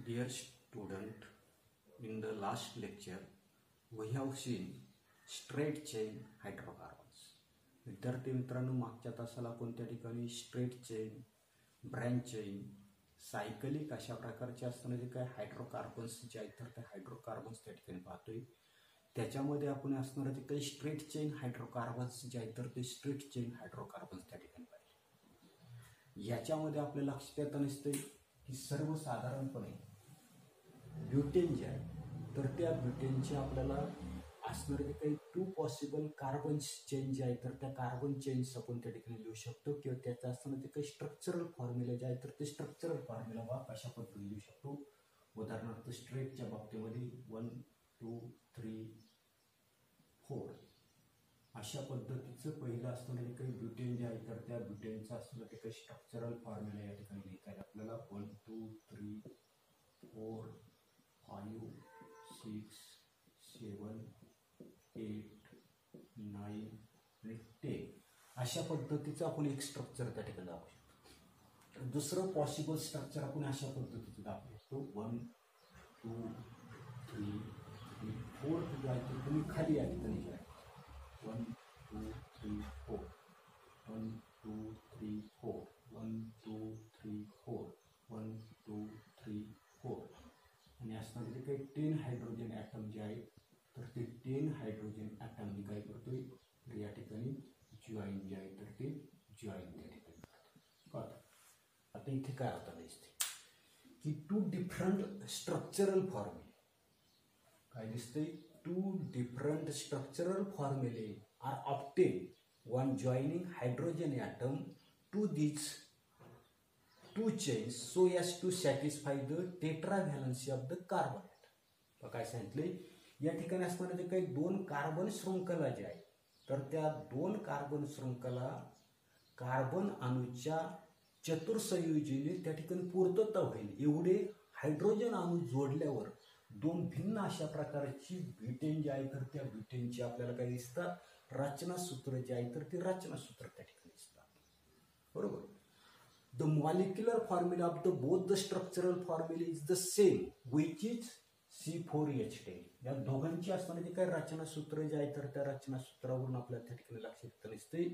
Dear student, in the last lecture, we have seen straight chain hydrocarbons. विद्यार्थी मित्रांनो, मागच्या तासाला आपण त्या ठिकाणी straight chain, branch chain, cyclic अशा प्रकारचे असताना जे काय हायड्रोकार्बन्स जे आहेत तर ते हायड्रोकार्बन्स त्या ठिकाणी पाहतोय. त्याच्यामध्ये आपण असणारे जे काही स्ट्रेट चेन हायड्रोकार्बन्स जे आहेत तर ते स्ट्रेट चेन हायड्रोकार्बन्स त्या ठिकाणी पाहिले. याच्यामध्ये आपल्या लक्षात येतं नसते की सर्वसाधारणपणे ब्युटेन जे आहे तर त्या ब्युटेनचे आपल्याला असणारे जे काही 2 पॉसिबल कार्बन चेन जे आहे तर त्या कार्बन चेन्स आपण त्या ठिकाणी लिहू शकतो किंवा त्याचं असताना ते काही स्ट्रक्चरल फॉर्म्युला जे आहे तर ते स्ट्रक्चरल फॉर्म्युला कशा पद्धतीने लिहू शकतो. उदाहरणार्थ स्ट्रेटच्या बाबतीमध्ये 1 2 3 4 अशा पद्धतीचं पहिलं असताना जे काही ब्युटेन जे आहे तर त्या ब्युटेनचं असताना ते काही स्ट्रक्चरल फॉर्म्युला या ठिकाणी लिहिता येईल आपल्याला. 1 2 3 4 5 6 7 8 9 आणि 10 अशा पद्धतीचं आपण एक स्ट्रक्चर त्या ठिकाणी दाखवू शकतो. दुसरं पॉसिबल स्ट्रक्चर आपण अशा पद्धतीचं दाखवू शकतो. 1 2 3 आणि 4 जो आहे तर तुम्ही खाली या ठिकाणी घ्या. 1 2 3 4 1 2 3 4 1 2 3 4 1 2 3 4 आणि असणारे जे काही 10 हायड्रोजन ॲटम जे आहेत तर ते 10 हायड्रोजन ॲटम मी काय करतोय तर या ठिकाणी जॉईन जे आहे तर ते जॉईन त्या ठिकाणी करतो. आता इथे काय होतं दिसते की 2 डिफरंट स्ट्रक्चरल फॉर्म्युले काय दिसते. 2 different structural formulae are obtained when joining hydrogen atom to these 2 chains so as to satisfy the tetravalency of the carbon atom. काय सांगितले या ठिकाणी असणारे जे काही 2 कार्बन शृंखला जे आहेत तर त्या 2 कार्बन शृंखला कार्बन अणूच्या चतुर्संयोजीने त्या ठिकाणी पूर्तता होईल एवढे हायड्रोजन अणू जोडल्यावर 2 भिन्न अशा प्रकारची ब्युटेन जे आहे तर त्या ब्युटेनची आपल्याला काय दिसतात रचनासूत्र जे आहे तर ते रचनासूत्र त्या ठिकाणी दिसतात. बरोबर. The molecular formula of the both the structural formula is the same which is C4H10. या दोघांची असताना जे काही रचनासूत्र जे आहे तर त्या रचनासूत्रावरून आपल्याला त्या ठिकाणी लक्षात येतं दिसते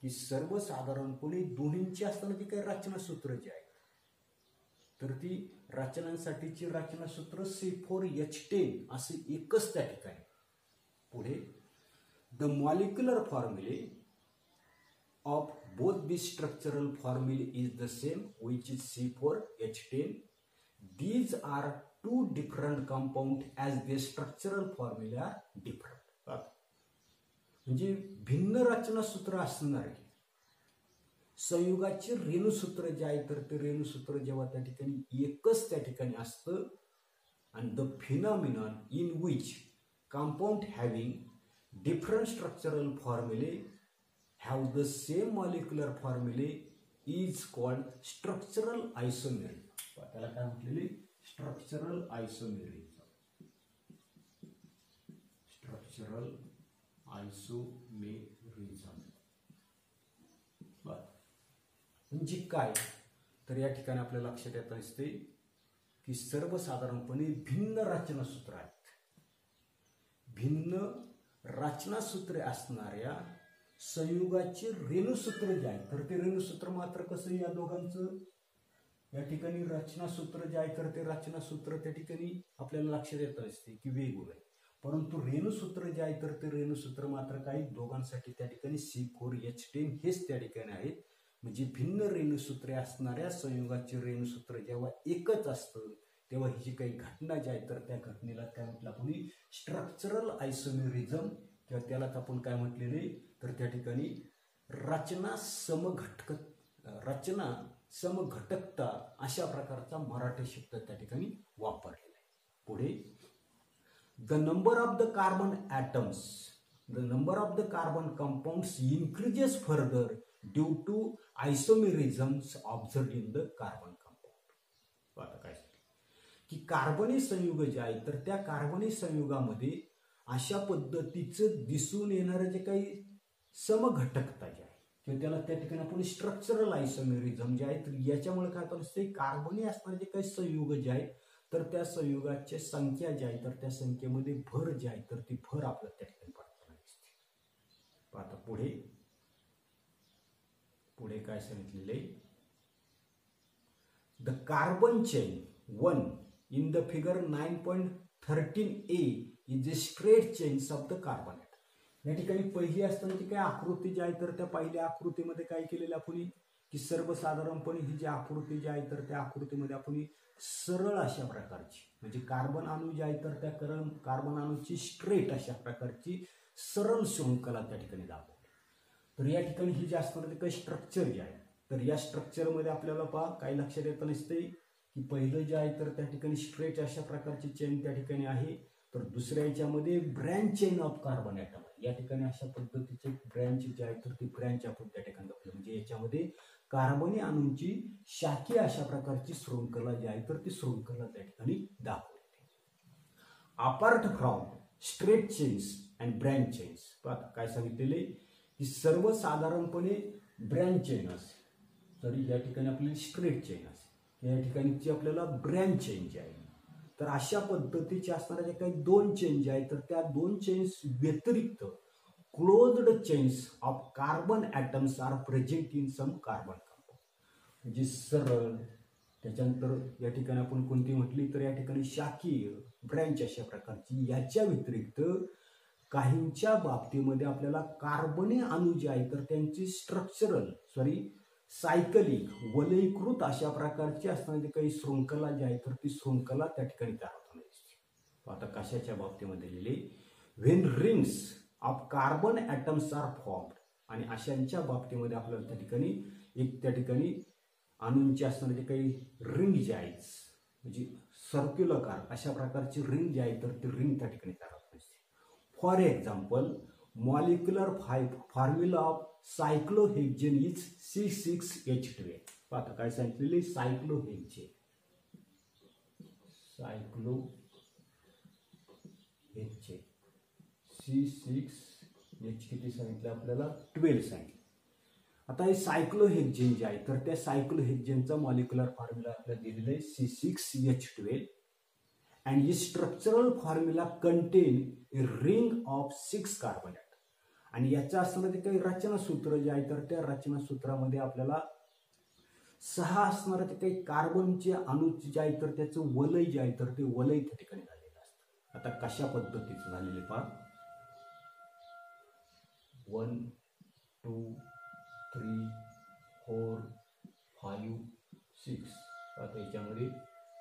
की सर्वसाधारणपणे दोन्हींची असताना जे काही रचनासूत्र जे आहे तर ती रचनांसाठीची रचनासूत्र C4H10 असे एकच त्या ठिकाणी. पुढे the molecular formulae of both the structural formulae is the same which is C4H10. These are 2 different compound as they structural formula are different. म्हणजे भिन्न रचनासूत्र असणारे संयुगाचे रेणुसूत्र जे आहे तर ते रेणुसूत्र जेव्हा त्या ठिकाणी एकच त्या ठिकाणी असतं आणि the phenomenon in which compound having different structural formulae have the same molecular formulae is called structural isomerism. त्याला काय म्हटलेले स्ट्रक्चरल आयसोमेरिझम. स्ट्रक्चरल आयसोमेरिझम म्हणजे काय तर या ठिकाणी आपल्या लक्षात येत असते की सर्वसाधारणपणे भिन्न रचनासूत्र आहेत. भिन्न रचनासूत्रे असणाऱ्या संयुगाचे रेणुसूत्र जे आहे तर ते रेणुसूत्र मात्र कसं या दोघांचं या ठिकाणी रचनासूत्र जे आहे तर ते रचनासूत्र त्या ठिकाणी आपल्याला लक्षात येत असते की वेगवेगळे आहे. परंतु रेणुसूत्र जे आहे तर ते रेणुसूत्र मात्र काही दोघांसाठी त्या ठिकाणी C4H10 हेच त्या ठिकाणी आहेत. म्हणजे भिन्न रेणुसूत्रे असणाऱ्या संयुगाचे रेणुसूत्र जेव्हा एकच असतं तेव्हा ही जी काही घटना जी आहे तर त्या घटनेला काय म्हटलं आपण स्ट्रक्चरल आयसोमेरिझम किंवा त्यालाच आपण काय म्हटलेले तर त्या ठिकाणी रचना समघटकता अशा प्रकारचा मराठी शब्द त्या ठिकाणी वापरलेला आहे. पुढे the number of the carbon atoms the number of the carbon compounds increases further due to isomerisms observed in the carbon compound. आता काय की कार्बनी संयुग जे आहे तर त्या कार्बनी संयुगामध्ये अशा पद्धतीचं दिसून येणारं जे काही समघटकता जे आहे किंवा त्याला त्या ठिकाणी आपण स्ट्रक्चरल आयसोमेरिझम जे आहे, तर याच्यामुळे काय होतं असते, कार्बनी असणारे जे काही संयुग जे आहेत तर त्या संयुगाची संख्या जी आहे तर त्या संख्येमध्ये भर जी आहे तर ती भर आपल्याला त्या ठिकाणी पडताना दिसते. आता पुढे काय सांगितलेले, the carbon chain 1 in the figure 9.13a is a straight chain of the carbon atom. या ठिकाणी पहिली असतानाची काही आकृती जी आहे तर त्या पहिल्या आकृतीमध्ये काय केलेलं आपण की सर्वसाधारणपणे ही जी आकृती जी आहे तर त्या आकृतीमध्ये आपण सरळ अशा प्रकारची म्हणजे कार्बन अणू जे आहे तर त्या कार्बन अणूची स्ट्रेट अशा प्रकारची सरळ शृंखला त्या ठिकाणी दाखवली. तर या ठिकाणी ही जी असणारी काही स्ट्रक्चर जे आहे तर या स्ट्रक्चरमध्ये आपल्याला पहा काही लक्षात येत नसते की पहिलं जे आहे तर त्या ठिकाणी स्ट्रेट अशा प्रकारची चेन त्या ठिकाणी आहे, तर दुसऱ्या याच्यामध्ये branch chain of carbon atom आहे. या ठिकाणी अशा पद्धतीचे ब्रँच जे आहे तर ती ब्रँच आपण त्या ठिकाणी दाखवली म्हणजे याच्यामध्ये कार्बनी अणूंची शाखीय अशा प्रकारची शृंखला जी आहे तर ती शृंखला त्या ठिकाणी दाखवली. Apart from straight chains and branch chains, काय सांगितलेले की सर्वसाधारणपणे ब्रँच चेन असेल तरी या ठिकाणी आपली स्ट्रेट चेन असेल, या ठिकाणीची आपल्याला ब्रँच चेन जी आहे तर अशा पद्धतीचे असणाऱ्या ज्या काही दोन चेन जे आहेत तर त्या दोन चेन्स व्यतिरिक्त closed chains of carbon atoms are present in some carbon compound. म्हणजे सरळ त्याच्यानंतर या ठिकाणी आपण कोणती म्हटली तर या ठिकाणी शाखीय ब्रँच अशा प्रकारची, याच्या व्यतिरिक्त काहींच्या बाबतीमध्ये आपल्याला कार्बनी अणू जे आहे तर त्यांची सायकलिक वलयीकृत अशा प्रकारची असणारी काही शृंखला जी आहे तर ती शृंखला त्या ठिकाणी तयार होताना दिसते. आता कशाच्या बाबतीमध्ये लिहिले, when rings of carbon atoms are formed, आणि अशांच्या बाबतीमध्ये आपल्याला त्या ठिकाणी अणूंची असणारे काही रिंग जे आहेत म्हणजे सर्क्युलर अशा प्रकारची रिंग जी आहे तर ती रिंग त्या ठिकाणी तयार होत असते. For example molecular formula of cyclohexane is C6H12. आता काय सांगितलेले, सायक्लोहेक्झेन C6H किती सांगितले आपल्याला 12 सांगितले. आता हे सायक्लोहेक्झेन जे आहे तर त्या सायक्लोहेक्झेनचा मॉलिक्युलर फॉर्म्युला आपल्याला दिलेला आहे C6H12 and its structural formula contain a ring of 6 carbon atoms. आणि याच्या असणारे काही रचनासूत्र जे आहे तर त्या रचनासूत्रामध्ये आपल्याला 6 असणारे ते काही कार्बनचे अणू जे आहे तर त्याचं वलय जे आहे तर ते वलय त्या ठिकाणी झालेलं असतं. आता कशा पद्धतीचं झालेले पहा, 1 2 3 4 5 6. आता याच्यामध्ये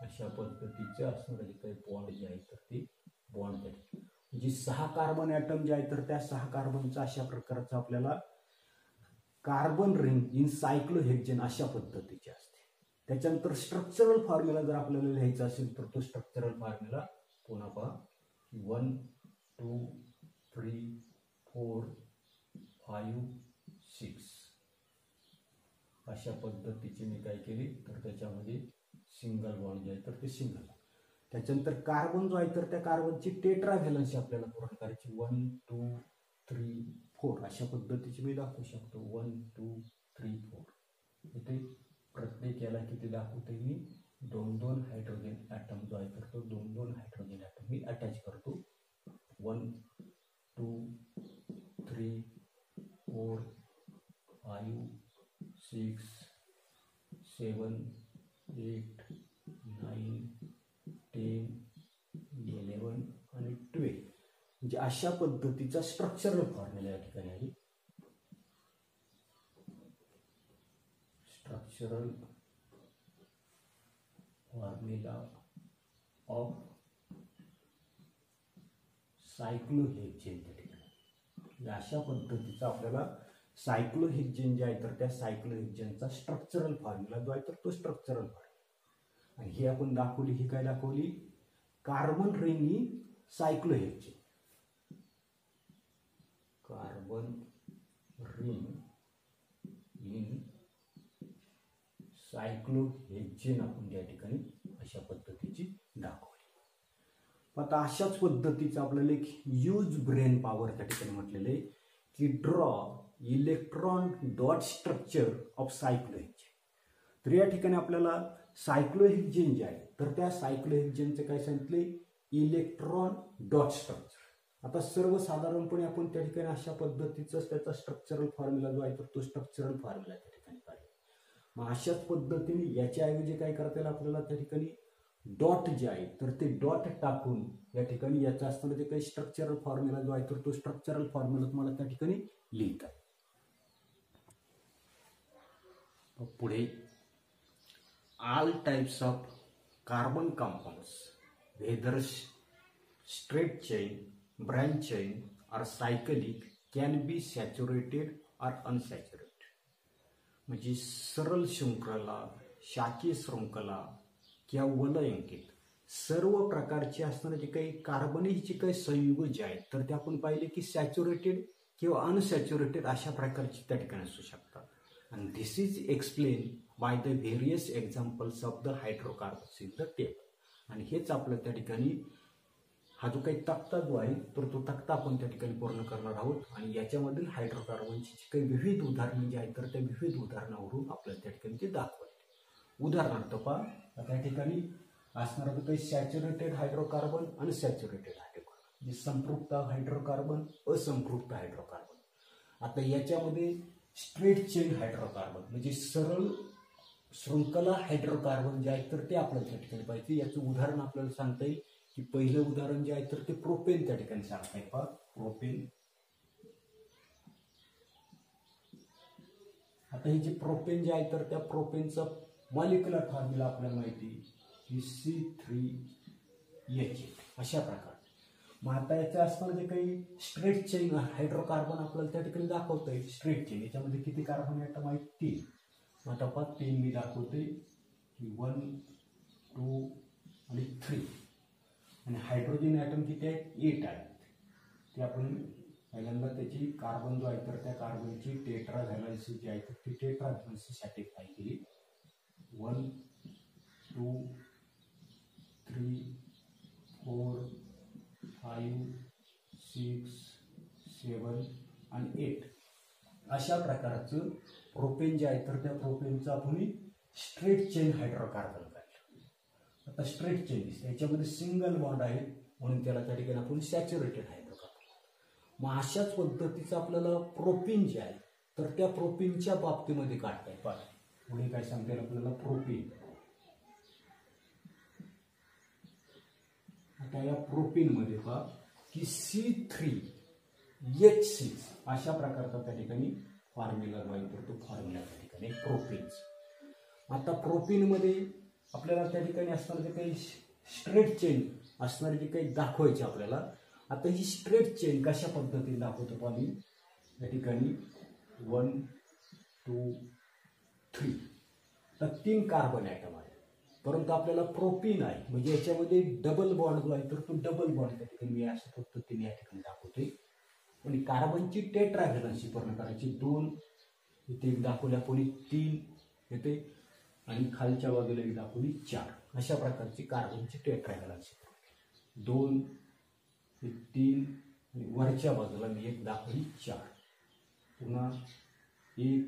अशा पद्धतीचे असणारे काही बॉन्ड जे आहेत तर ते बॉन्ड त्या ठिकाणी म्हणजे 6 कार्बन ॲटम जे आहे तर त्या 6 कार्बनचा अशा प्रकारचा आपल्याला कार्बन रिंग इन सायक्लोहेक्झेन अशा पद्धतीची असते. त्याच्यानंतर स्ट्रक्चरल फॉर्म्युला जर आपल्याला लिहायचा असेल तर तो स्ट्रक्चरल फॉर्म्युला पुन्हा पहा 1 2 3 4 5 6 अशा पद्धतीचे मी काय केले तर त्याच्यामध्ये सिंगल बॉन्ड जे आहे तर ते सिंगल. त्याच्यानंतर कार्बन जो आहे तर त्या कार्बनची टेट्रा व्हॅलन्सी आपल्याला पूर्ण करायची 1 2 3 4 अशा पद्धतीची मी दाखवू शकतो 1 2 3 4. इथे प्रत्येक याला किती दाखवते मी 2-2 हायड्रोजन ॲटम जो आहे तर तो 2-2 हायड्रोजन ॲटम मी अटॅच करतो 1 2 3 4 5 6 7 8 9 10 11 आणि 12 म्हणजे अशा पद्धतीचा स्ट्रक्चरल फॉर्म्युला या ठिकाणी आहे. स्ट्रक्चरल फॉर्म्युला ऑफ सायक्लोहेक्झेन त्या ठिकाणी अशा पद्धतीचा आपल्याला सायक्लोहेक्झेन जे आहे तर त्या सायक्लोहेक्झेनचा स्ट्रक्चरल फॉर्म्युला जो आहे तर तो स्ट्रक्चरल फॉर्म्युला आणि ही आपण दाखवली, ही काय दाखवली, carbon ring in cyclohexane. Carbon ring in cyclohexane आपण या ठिकाणी अशा पद्धतीची दाखवली. आता अशाच पद्धतीचं आपल्याला एक यूज ब्रेन पॉवर त्या ठिकाणी म्हटलेलं आहे की draw electron dot structure of cyclohexane. तर या ठिकाणी आपल्याला सायक्लोहेक्झेन जे आहे तर त्या सायक्लोहेक्झेनचे काय सांगितले, इलेक्ट्रॉन डॉट स्ट्रक्चर. आता सर्वसाधारणपणे आपण त्या ठिकाणी अशा पद्धतीचं त्याचा स्ट्रक्चरल फॉर्म्युला जो आहे तर तो स्ट्रक्चरल फॉर्म्युला त्या ठिकाणी काढला. मग अशाच पद्धतीने याच्याऐवजी काय करता येईल आपल्याला, त्या ठिकाणी डॉट जे आहे तर ते डॉट टाकून या ठिकाणी याचा असताना जे काही स्ट्रक्चरल फॉर्म्युला जो आहे तर तो स्ट्रक्चरल फॉर्म्युला तुम्हाला त्या ठिकाणी लिहिता येईल. पुढे all types of carbon compounds, whether straight chain, branch chain or cyclic, can be saturated or unsaturated. म्हणजे सरळ शृंखला, शाखीय शृंखला किंवा वलयांकित सर्व प्रकारचे असणारे जे काही कार्बनीचे काही संयुग जे आहेत तर ते आपण पाहिले की सॅच्युरेटेड किंवा अनसॅच्युरेटेड अशा प्रकारचे त्या ठिकाणी असू शकतात. And this is explained by the various examples of the hydrocarbons in the table. आणि हेच आपल्या त्या ठिकाणी हा जो काही तक्ता जो आहे तर तो तक्ता आपण त्या ठिकाणी पूर्ण करणार आहोत. आणि याच्यामधील हायड्रोकार्बनची जी काही विविध उदाहरणे जी आहेत तर त्या विविध उदाहरणावरून आपल्याला त्या ठिकाणी ते दाखवायचे. उदाहरणार्थ पहा, त्या ठिकाणी असणारा जो काही सॅच्युरेटेड हायड्रोकार्बन आणि सॅच्युरेटेड हायड्रोकार्बन, म्हणजे संपृक्त हायड्रोकार्बन, असंपृक्त हायड्रोकार्बन. आता याच्यामध्ये स्ट्रेट चेन हायड्रोकार्बन म्हणजे सरळ शृंखला हायड्रोकार्बन जे आहे तर ते आपल्याला त्या ठिकाणी पाहिजे. याचं उदाहरण आपल्याला सांगता येईल की पहिलं उदाहरण जे आहे तर ते प्रोपेन त्या ठिकाणी सांगता येईल. पहा प्रोपेन. आता हे जे प्रोपेन जे आहे तर त्या प्रोपेनचा मॉलिक्युलर फॉर्म्युला आपल्याला माहिती की C3H8 अशा प्रकारे. मग आता याचं असताना जे काही स्ट्रेट चेन हायड्रोकार्बन आपल्याला त्या ठिकाणी दाखवता येईल. स्ट्रेट चेन याच्यामध्ये किती कार्बन ॲटम आहेत, 3. मग आता पहा 3 मी दाखवते की 1, 2 आणि 3. आणि हायड्रोजन ॲटम किती आहेत, 8 आहेत. ते आपण पहिल्यांदा त्याची कार्बन जो आहे तर त्या कार्बनची टेट्रा व्हॅलन्सी जी आहे तर ती टेट्रा व्हॅलन्सी सॅटिस्फाय केली. 1, 2, 3, 4, 5, 6, 7 आणि 8 अशा प्रकारचं प्रोपेन जे आहे तर त्या प्रोपेनचं आपण स्ट्रेट चेन हायड्रोकार्बन काढलं. आता स्ट्रेट चेन दिसते, याच्यामध्ये सिंगल बॉन्ड आहे म्हणून त्याला त्या ठिकाणी आपण सॅच्युरेटेड हायड्रोकार्बन. मग अशाच पद्धतीचं आपल्याला प्रोपेन जे आहे तर त्या प्रोपेनच्या बाबतीमध्ये काढता येईल. पहा पुढे काय सांगता येईल आपल्याला, प्रोपेन. आता या प्रोपेन मध्ये पहा की C3H6 अशा प्रकारचा त्या ठिकाणी फॉर्म्युला जो आहे तर तो फॉर्म्युला त्या ठिकाणी प्रोपेन्स. आता प्रोपेन मध्ये आपल्याला त्या ठिकाणी असणारे जे काही स्ट्रेट चेन असणारे जे काही दाखवायचे आपल्याला. आता ही स्ट्रेट चेन कशा पद्धतीने दाखवतो आम्ही, त्या ठिकाणी 1, 2, 3 तर 3 कार्बन ॲटम आहे. परंतु आपल्याला प्रोपेन आहे म्हणजे याच्यामध्ये डबल बॉन्ड जो आहे तर तो डबल बॉन्ड त्या ठिकाणी मी अशा पद्धतीने या ठिकाणी दाखवतोय. आणि कार्बनची टेट्रा व्हॅलन्सी पूर्ण करायची 2 इथे दाखवल्या, कोणी 3 येते आणि खालच्या बाजूला एक दाखवली 4 अशा प्रकारची कार्बनची टेट्रा व्हॅलन्सी. 2, 3 आणि वरच्या बाजूला मी एक दाखवली 4. पुन्हा 1,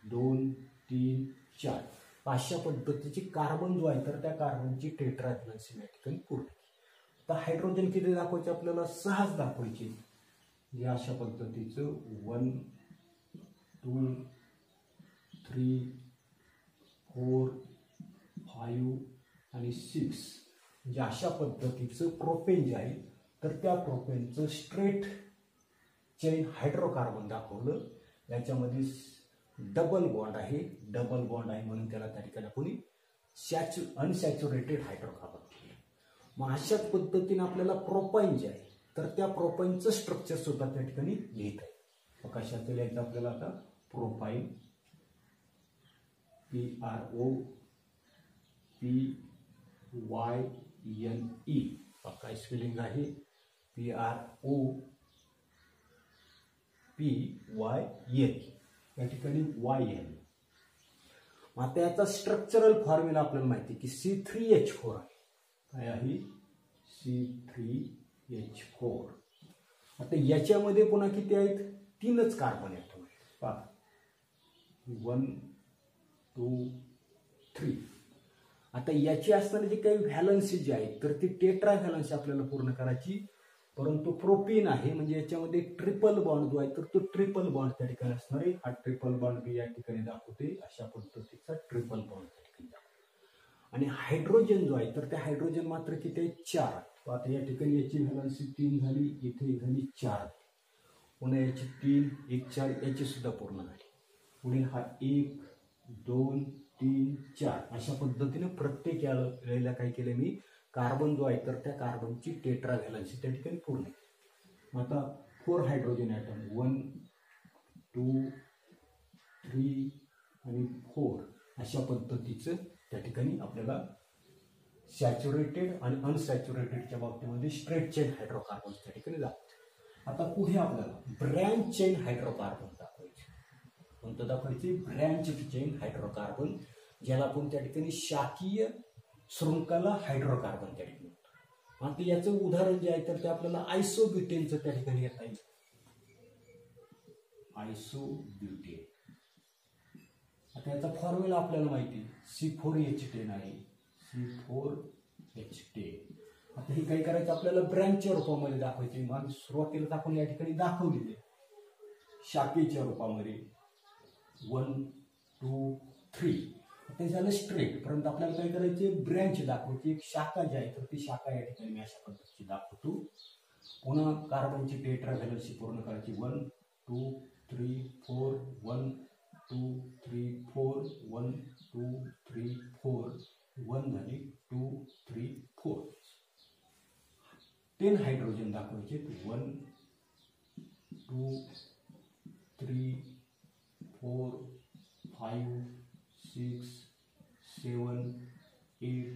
2, 3, 4 अशा पद्धतीची कार्बन जो आहे तर त्या कार्बनची टेट्रा व्हॅलन्सी या ठिकाणी पूर्ण. तर हायड्रोजन किती दाखवायचे आपल्याला, 6 दाखवायचे. या अशा पद्धतीचं 1, 2, 3, 4, 5 आणि 6 म्हणजे अशा पद्धतीचं प्रोपेन जे आहे तर त्या प्रोपेनचं स्ट्रेट चेन हायड्रोकार्बन दाखवलं. याच्यामध्ये डबल बॉन्ड आहे म्हणून त्याला त्या ठिकाणी आपण अनसॅच्युरेटेड हायड्रोकार्बन केलं. मग अशाच पद्धतीने आपल्याला प्रोपाईन जे आहे तर त्या प्रोपाईनचं स्ट्रक्चर सुद्धा त्या ठिकाणी लिहित आहे. कशात लिहायचं आपल्याला आता, प्रोपाईन PROPYNE काय स्पेलिंग आहे, PROPYN या ठिकाणी YN. आता याचा स्ट्रक्चरल फॉर्म्युला आपल्याला माहिती की C3H4 आहे. काय आहे, C3H4. आता याच्यामध्ये पुन्हा किती आहेत, 3च कार्बन ॲटम आहेत. पहा 1 2 3. आता याची असताना जी काही व्हॅलन्सी जी आहे तर ती टेट्रा व्हॅलन्सी आपल्याला पूर्ण करायची, परंतु प्रोपीन आहे म्हणजे याच्यामध्ये ट्रिपल बॉन्ड जो आहे तर तो ट्रिपल बॉन्ड त्या ठिकाणी असणार आहे. हा ट्रिपल बॉन्ड मी या ठिकाणी दाखवते. अशा पद्धतीचा ट्रिपल बॉन्ड त्या ठिकाणी दाखवते. आणि हायड्रोजन जो आहे तर त्या हायड्रोजन मात्र किती आहे 4. आता या ठिकाणी याची व्हॅलन्सी 3 झाली, इथे झाली 4, पुन्हा याची 3 1 4 याची सुद्धा पूर्ण झाली. पुढे हा 1 2 3 4 अशा पद्धतीने प्रत्येक याला काय केले मी कार्बन जो आहे तर त्या कार्बनची टेट्रा व्हॅलन्सी त्या ठिकाणी पूर्ण केली. आता 4 हायड्रोजन ॲटम 1 2 3 आणि 4 अशा पद्धतीचं त्या ठिकाणी आपल्याला सॅच्युरेटेड आणि अनसॅच्युरेटेडच्या बाबतीमध्ये स्ट्रेट चेन हायड्रोकार्बन त्या ठिकाणी दाखवतो. आता पुढे आपल्याला ब्रँच चेन हायड्रोकार्बन दाखवायचे. कोणतं दाखवायचे? ब्रँच चेन हायड्रोकार्बन, ज्याला आपण त्या ठिकाणी शाकीय शृंखला हायड्रोकार्बन त्या ठिकाणी म्हणतो. आता याचं उदाहरण जे आहे तर ते आपल्याला आयसोब्युटेनचं त्या ठिकाणी येत आहे. आयसोब्युटेन. आता याचा फॉर्म्युला आपल्याला माहिती C4H10 आहे. C4H10. आता हे काय करायचं आपल्याला ब्रँचच्या रूपामध्ये दाखवायचे. मग सुरुवातीला आपण या ठिकाणी दाखवलेले शाखेच्या रूपामध्ये 1 2 3. ते झालं स्ट्रेट, परंतु आपल्याला काय करायचे ब्रँच दाखवायची. एक शाखा जी आहे तर ती शाखा या ठिकाणी मी अशा पद्धतीची दाखवतो. पुन्हा कार्बनची टेट्रा व्हॅलन्सी पूर्ण करायची 1 2 3 4 1 2 3 4 1 2 3 4 1 झाली 2 3 4. 10 हायड्रोजन दाखवायचे 1 2 3 4 5 6 7 8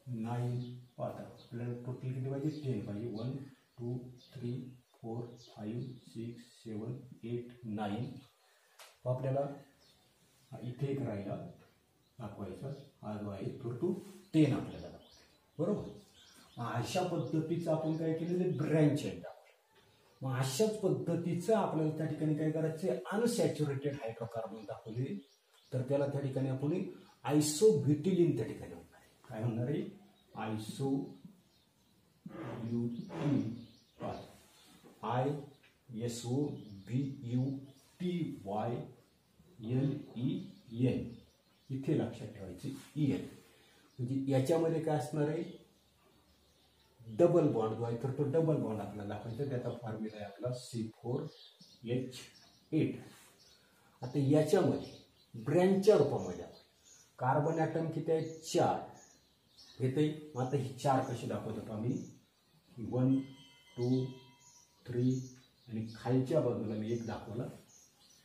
9. पाहता आपल्याला टोटल किती पाहिजे 10 पाहिजे. 1 2 3 4 5 6 7 8 9. आपल्याला इथे एक राहिला दाखवायचा हा जो आहे तो 10 आपल्याला दाखवायचा. बरोबर. अशा पद्धतीचं आपण काय केलेलं ब्रँच आहे दाखवलं. मग अशाच पद्धतीचं आपल्याला त्या ठिकाणी काय करायचं अनसॅच्युरेटेड हायड्रोकार्बन दाखवले तर त्याला त्या ठिकाणी आपण आयसोब्युटिलिन त्या ठिकाणी होणार आहे. काय होणार आहे? आयसोब्युटिन. ISOBUTYLEN. इथे लक्षात ठेवायचे EN. म्हणजे याच्यामध्ये काय असणार आहे डबल बॉन्ड जो आहे तर तो डबल बॉन्ड आपल्याला दाखवायचा. त्याचा फॉर्म्युला आहे आपला C4H8. आता याच्यामध्ये ब्रँचच्या रूपामध्ये कार्बन ॲटम किती आहे 4 येते. आता ही 4 कशी दाखवतो आम्ही 1 2 3 आणि खालच्या बाजूला मी एक दाखवला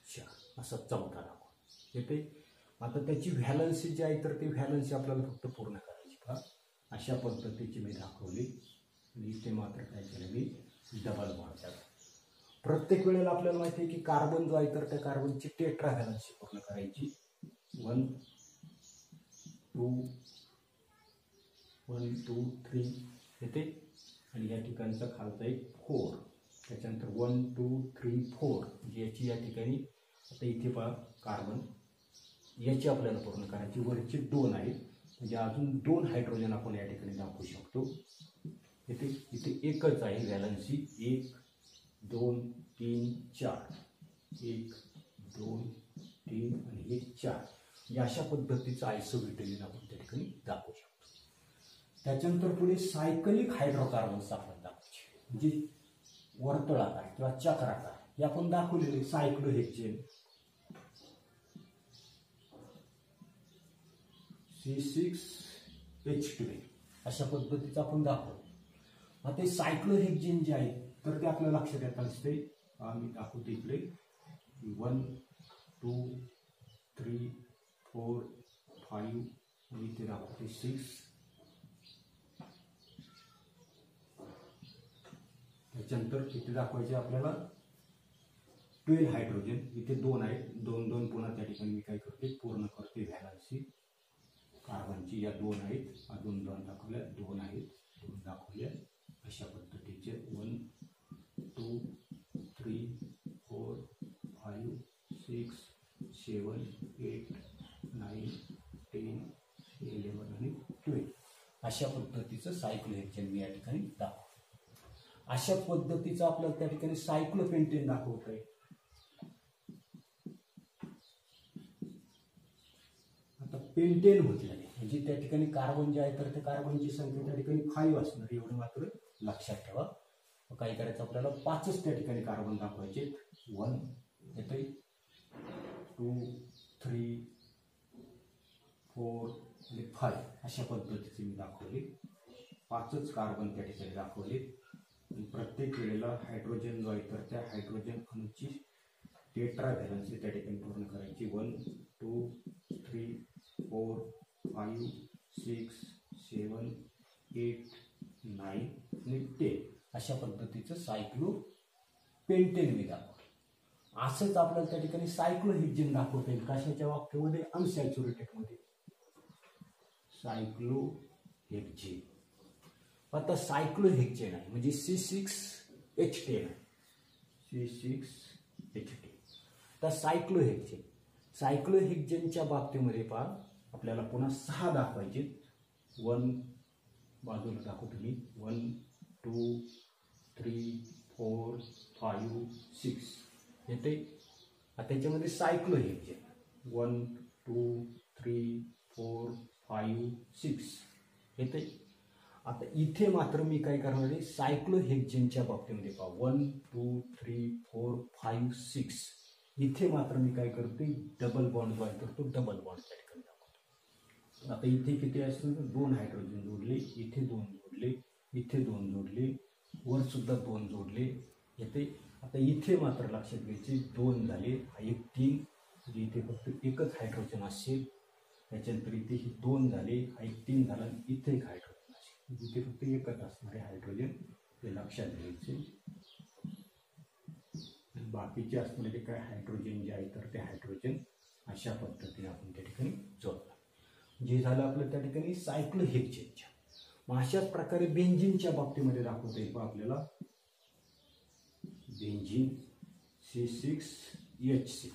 4 असा चौथा दाखव येते. आता त्याची व्हॅलन्सी जी आहे तर ती व्हॅलन्सी आपल्याला फक्त पूर्ण करायची. अशा पद्धतीची मी दाखवली आणि इथे मात्र काय केलं मी डबल बॉन्ड. प्रत्येक वेळेला आपल्याला माहिती आहे की कार्बन जो आहे तर त्या कार्बनची टेट्रा व्हॅलन्सी पूर्ण करायची. 1 2 1 2 3 येते आणि या ठिकाणचा खालचा एक 4. त्याच्यानंतर 1 2 3 4 म्हणजे याची या ठिकाणी आता इथे पहा कार्बन याची आपल्याला पूर्ण करायची. वरचे 2 आहेत म्हणजे अजून 2 हायड्रोजन आपण या ठिकाणी दाखवू शकतो. इथे एकच आहे व्हॅलन्सी 1 2 3 4 1 2 3 आणि हे 4. या अशा पद्धतीचं आयसोब्युटिलिन आपण त्या ठिकाणी दाखवू शकतो. त्याच्यानंतर पुढे सायकलिक हायड्रोकार्बन्स आपण दाखवायचे म्हणजे वर्तुळाकार किंवा चक्राकार. हे आपण दाखवलेले सायक्लोहेक्सेन C6H12 अशा पद्धतीचं आपण दाखवतो. आता सायक्लोहेक्सेन जे आहे तर ते आपल्या लक्षात येत असते. आम्ही दाखवतो इकडे 1 2 3 4 5 आणि इथे दाखवते 6. त्याच्यानंतर इथे दाखवायचे आपल्याला 12 हायड्रोजन. इथे 2 आहेत 2 2 पुन्हा त्या ठिकाणी मी काय करते पूर्ण करते व्हॅलन्सी कार्बनची. या 2 आहेत अजून 2 दाखवल्या 2 आहेत 2 दाखवल्या. अशा पद्धतीचे 1 2 3 4 5 7, 8, 9, 10, 11 आणि 12 अशा पद्धतीचं सायक्लोहेक्सेन मी या ठिकाणी दाखवतो. अशा पद्धतीचं आपल्याला त्या ठिकाणी सायक्लोपेंटेन दाखवत आहे. आता पेंटेन म्हटल्याने म्हणजे त्या ठिकाणी कार्बन जे आहे तर त्या कार्बनची संख्या त्या ठिकाणी 5 असणार एवढं मात्र लक्षात ठेवा. काय करायचं आपल्याला 5च त्या ठिकाणी कार्बन दाखवायचे. 1 येते, 2, 3, 4 आणि 5 अशा पद्धतीचे मी दाखवले. 5च कार्बन त्या ठिकाणी दाखवले. प्रत्येक वेळेला हायड्रोजन जो आहे तर त्या हायड्रोजन अणूची टेट्रा व्हॅलन्सी त्या ठिकाणी पूर्ण करायची. 1, 2, 3, 4, 5, 6, 7, 8, 9 आणि 10 अशा पद्धतीचं सायक्लोपेंटेन मी दाखवलं. असंच आपल्याला त्या ठिकाणी सायक्लोहेक्सेन दाखवता येईल. कशाच्या वाक्यामध्ये? अनसॅच्युरेटेड मध्ये. सायक्लोहेक्सेन. आता सायक्लोहेक्सेन आहे म्हणजे C6H10 आहे. C6H10. तर सायक्लोहेक्सेनच्या बाबतीमध्ये पहा आपल्याला पुन्हा 6 दाखवायचे. 1 बाजूला दाखवतो मी. 1, 2, 3, 4, 5, 6 येते. त्याच्यामध्ये सायक्लोहेक्सेन 1, 2, 3, 4, 5, 6 येते. आता इथे मात्र मी काय करणार आहे सायक्लोहेक्सेनच्या बाबतीमध्ये पहा 1, 2, 3, 4, 5, 6 इथे मात्र मी काय करते डबल बॉन्ड जो आहे तर तो डबल बॉन्ड त्या ठिकाणी दाखवतो. आता इथे किती असतं 2 हायड्रोजन जोडले, इथे 2 जोडले, इथे 2 जोडले, वर सुद्धा 2 जोडले येते. आता इथे मात्र लक्षात घ्यायचे 2 झाले, हा एक 3 म्हणजे इथे फक्त एकच हायड्रोजन असेल. त्याच्यानंतर इथे ही 2 झाले, हा एक 3 झाला, इथे एक हायड्रोजन असेल. इथे फक्त एकच असणारे हायड्रोजन ते लक्षात घ्यायचे. बाकीचे असणारे काय हायड्रोजन जे आहे तर ते हायड्रोजन अशा पद्धतीने आपण त्या ठिकाणी जोडणार. जे झालं आपलं त्या ठिकाणी सायक्लोहेक्सेनच्या. मग अशाच प्रकारे बेंझिनच्या बाबतीमध्ये दाखवता येईल आपल्याला. बेंझिन C6H6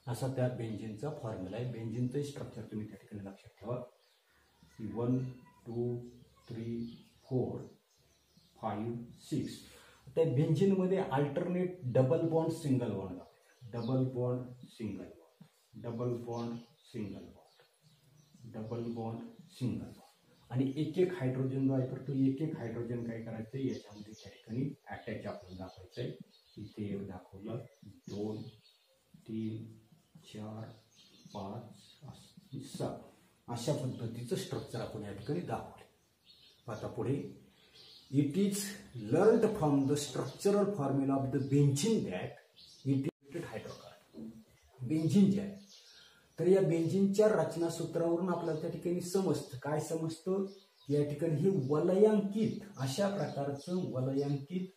असा त्या बेंझिनचा फॉर्म्युला आहे. बेंझिनचं स्ट्रक्चर तुम्ही त्या ठिकाणी लक्षात ठेवा. 1, 2, 3, 4, 5, 6 त्या बेंझिनमध्ये alternate double bond single bond दाखवतात. Double bond single bond, double bond single bond, double bond single bond आणि एक एक हायड्रोजन जो आहे तर तो एक एक हायड्रोजन काय करायचं याच्यामध्ये त्या ठिकाणी अटॅच आपल्याला दाखवायचं आहे. इथे एक दाखवलं, 2, 3, 4, 5, 6 अशा पद्धतीचं स्ट्रक्चर आपण या ठिकाणी दाखवले. आता पुढे it is learned from the structural formula of the benzene that it is hydrocarbon. Benzene जे आहे तर या बेंझिनच्या रचना सूत्रावरून आपल्याला त्या ठिकाणी समजतं. काय समजतं? या ठिकाणी हे वलयांकित अशा प्रकारचं वलयांकित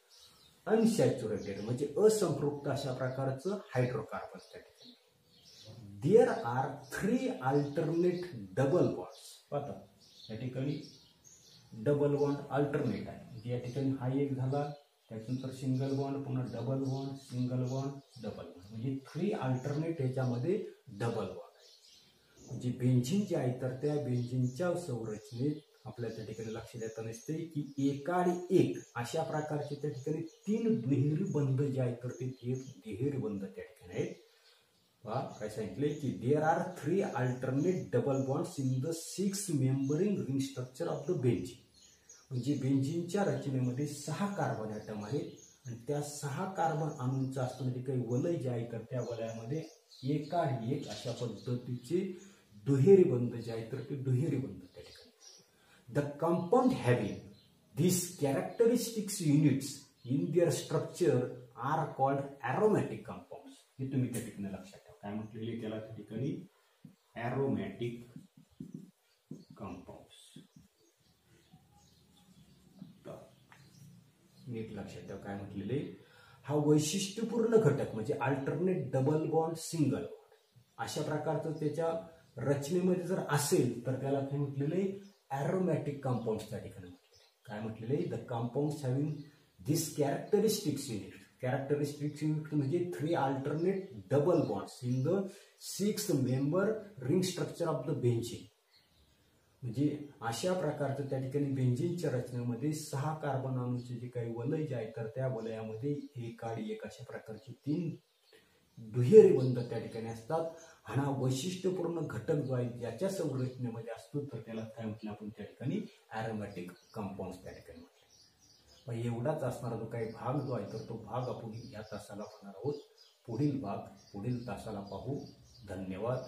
अनसॅच्युरेटेड म्हणजे असंपृक्त अशा प्रकारचं हायड्रोकार्बन त्या ठिकाणी. There are 3 alternate double bonds. पाहता या ठिकाणी डबल बॉन्ड अल्टरनेट आहे म्हणजे या ठिकाणी हा एक झाला, त्याच्यानंतर सिंगल बॉन्ड, पुन्हा double bond, single bond, double bond म्हणजे 3 अल्टरनेट याच्यामध्ये डबल बॉन्ड आहे. म्हणजे बेंझिन जे आहे तर त्या बेंझिनच्या संरचनेत आपल्या त्या ठिकाणी लक्षात येत नसते की एकाआड एक अशा प्रकारचे त्या ठिकाणी 3 दुहेरी बंध जे आहेत तर ते दुहेरी बंध त्या ठिकाणी आहेत. काय सांगितले की there are 3 alternate double bonds in the 6 membering ring structure of the benzene. म्हणजे बेंझिनच्या रचनेमध्ये 6 कार्बन ॲटम आहेत आणि त्या 6 कार्बन अणूंचा असणारे काही वलय जे आहे तर त्या वलयामध्ये एकाआड एक अशा पद्धतीचे दुहेरी बंध जे आहेत तर ते दुहेरी बंध त्या ठिकाणी. The compound having this characteristics units in their structure are called aromatic compounds. हे तुम्ही त्या ठिकाणी लक्षात ठेवा. काय म्हटलेले त्याला त्या ठिकाणी ॲरोमॅटिक कंपाऊंड्स. नीट लक्षात ठेवा काय म्हटलेले. हा वैशिष्ट्यपूर्ण घटक म्हणजे alternate double bond single bond अशा प्रकारचं त्याच्या रचनेमध्ये जर असेल तर त्याला काय म्हटलेले ॲरोमॅटिक कंपाऊंड्स त्या ठिकाणी म्हटलेले. काय म्हटलेले the compounds having this characteristics unit characteristics म्हणजे 3 alternate double bonds in the 6 member ring structure of the benzene. म्हणजे अशा प्रकारचं त्या ठिकाणी बेंझीनच्या रचनेमध्ये 6 कार्बन अणूचे जे काही वलय जे आहेत तर त्या वलयामध्ये एक आडी एक अशा प्रकारचे 3 दुहेरी बंध त्या ठिकाणी असतात. आणि हा वैशिष्ट्यपूर्ण घटक जो आहे ज्याच्या संरचनेमध्ये असतो तर त्याला काय म्हटलं आपण त्या ठिकाणी ॲरोमॅटिक कंपाऊंड त्या ठिकाणी म्हटलं. पण एवढाच असणारा जो काही भाग जो आहे तर तो भाग आपण या तासाला पाहणार आहोत. पुढील भाग पुढील तासाला पाहू. धन्यवाद.